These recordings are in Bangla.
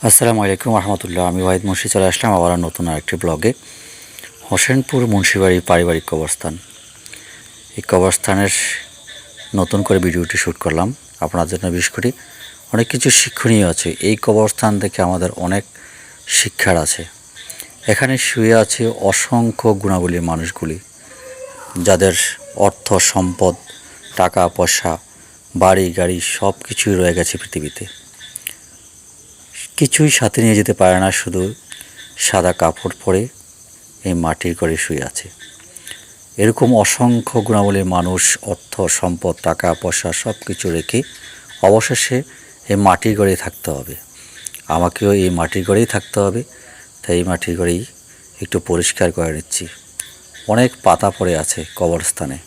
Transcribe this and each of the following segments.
আসসালামু আলাইকুম রহমতুল্লাহ। আমি ওয়াহিদ মুন্সি চলে আসলাম আবার নতুন আরেকটি ব্লগে। হোসেনপুর মুন্সিবাড়ি পারিবারিক কবরস্থান, এই কবরস্থানের নতুন করে ভিডিওটি শ্যুট করলাম আপনার জন্য। বিশেষ করে অনেক কিছু শিক্ষণীয় আছে এই কবরস্থান থেকে, আমাদের অনেক শিক্ষার আছে। এখানে শুয়ে আছে অসংখ্য গুণাবলী মানুষগুলি, যাদের অর্থ সম্পদ, টাকা পয়সা, বাড়ি গাড়ি সব কিছুই রয়ে গেছে পৃথিবীতে। কিছুই সাথে নিয়ে যেতে পারে না, শুধু সাদা কাপড় পরে এই মাটির ঘরে শুয়ে আছে। এরকম অসংখ্য গুণাবলীর মানুষ অর্থ সম্পদ, টাকা পয়সা সব কিছু রেখে অবশেষে এই মাটির ঘরেই থাকতে হবে। আমাকেও এই মাটির ঘরেই থাকতে হবে, তাই এই মাটির ঘরেই একটু পরিষ্কার করে নিচ্ছি। অনেক পাতা পড়ে আছে কবরস্থানে,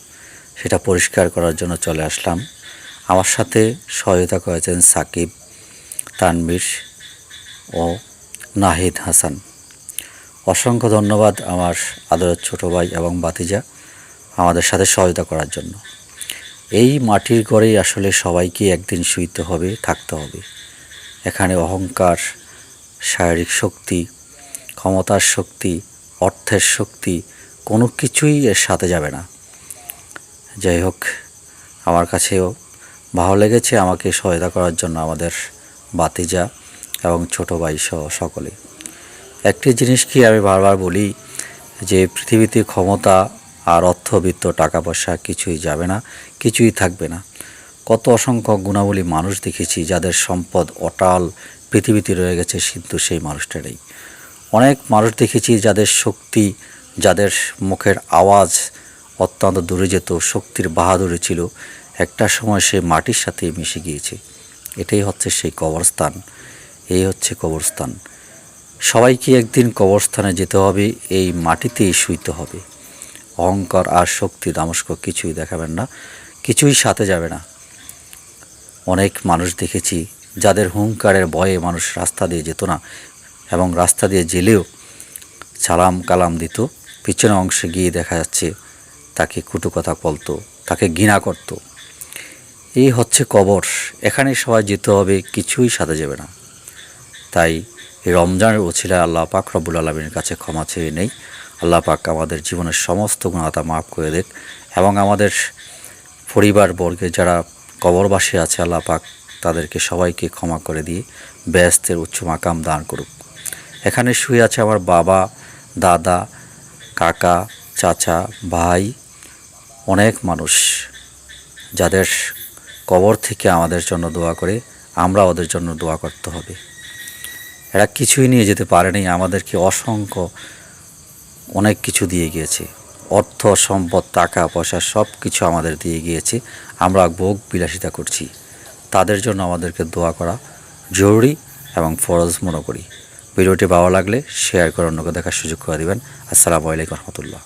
সেটা পরিষ্কার করার জন্য চলে আসলাম। আমার সাথে সহায়তা করেছেন সাকিব, তানভীর ও নাহিদ হাসান। অসংখ্য ধন্যবাদ আমার আদরের ছোটো ভাই এবং ভাতিজা আমাদের সাথে সহায়তা করার জন্য। এই মাটির ঘরেই আসলে সবাইকে একদিন শুইতে হবে, থাকতে হবে। এখানে অহংকার, শারীরিক শক্তি, ক্ষমতার শক্তি, অর্থের শক্তি কোনো কিছুই এর সাথে যাবে না। যাই হোক, আমার কাছেও ভালো লেগেছে আমাকে সহায়তা করার জন্য আমাদের ভাতিজা এবং ছোটো ভাই সহ সকলে। একটি জিনিস কি আমি বারবার বলি, যে পৃথিবীতে ক্ষমতা আর অর্থবিত্ত, টাকা পয়সা কিছুই যাবে না, কিছুই থাকবে না। কত অসংখ্য গুণাবলী মানুষ দেখেছি যাদের সম্পদ অটাল পৃথিবীতে রয়ে গেছে, কিন্তু সেই মানুষটারই। অনেক মানুষ দেখেছি যাদের শক্তি, যাদের মুখের আওয়াজ অত্যন্ত দূরে যেত, শক্তির বাহাদুরি ছিল, একটা সময় সে মাটির সাথে মিশে গিয়েছে। এটাই হচ্ছে সেই কবরস্থান, এই হচ্ছে কবরস্থান। সবাইকে একদিন কবরস্থানে যেতে হবে, এই মাটিতেই শুইতে হবে। অহংকার আর শক্তি দামস্ক কিছুই দেখাবেন না, কিছুই সাথে যাবে না। অনেক মানুষ দেখেছি যাদের হুঙ্কারের ভয়ে মানুষ রাস্তা দিয়ে যেত না, এবং রাস্তা দিয়ে জেলেও সালাম কালাম দিত, পিছনের অংশে গিয়ে দেখা যাচ্ছে তাকে কটু কথা বলতো, তাকে ঘৃণা করত। এই হচ্ছে কবর, এখানে সবাই যেতে হবে, কিছুই সাথে যাবে না। তাই এই রমজানের ওছিলায় আল্লাহ পাক রব্বুল আলামিনের কাছে ক্ষমা চেয়ে নেই। আল্লাহ পাক আমাদের জীবনের সমস্ত গুনাহতা মাফ করে দেখ, এবং আমাদের পরিবারবর্গে যারা কবরবাসী আছে আল্লাহ পাক তাদেরকে সবাইকে ক্ষমা করে দিয়ে বেহেশতের উচ্চ মাকাম দান করুক। এখানে শুয়ে আছে আমার বাবা, দাদা, কাকা, চাচা, ভাই, অনেক মানুষ যাদের কবর থেকে আমাদের জন্য দোয়া করে, আমরা ওদের জন্য দোয়া করতে হবে। এরা কিছুই নিয়ে যেতে পারেনি, আমাদেরকে অসংখ্য অনেক কিছু দিয়ে গিয়েছে। অর্থ সম্পদ, টাকা পয়সা সব কিছু আমাদের দিয়ে গিয়েছে। আমরা ভোগ বিলাসিতা করছি, তাদের জন্য আমাদেরকে দোয়া করা জরুরি এবং ফরজ মনে করি। ভিডিওটি ভালো লাগলে শেয়ার করে অন্যকে দেখার সুযোগ করে দেবেন। আসসালামু আলাইকুম রহমতুল্লাহ।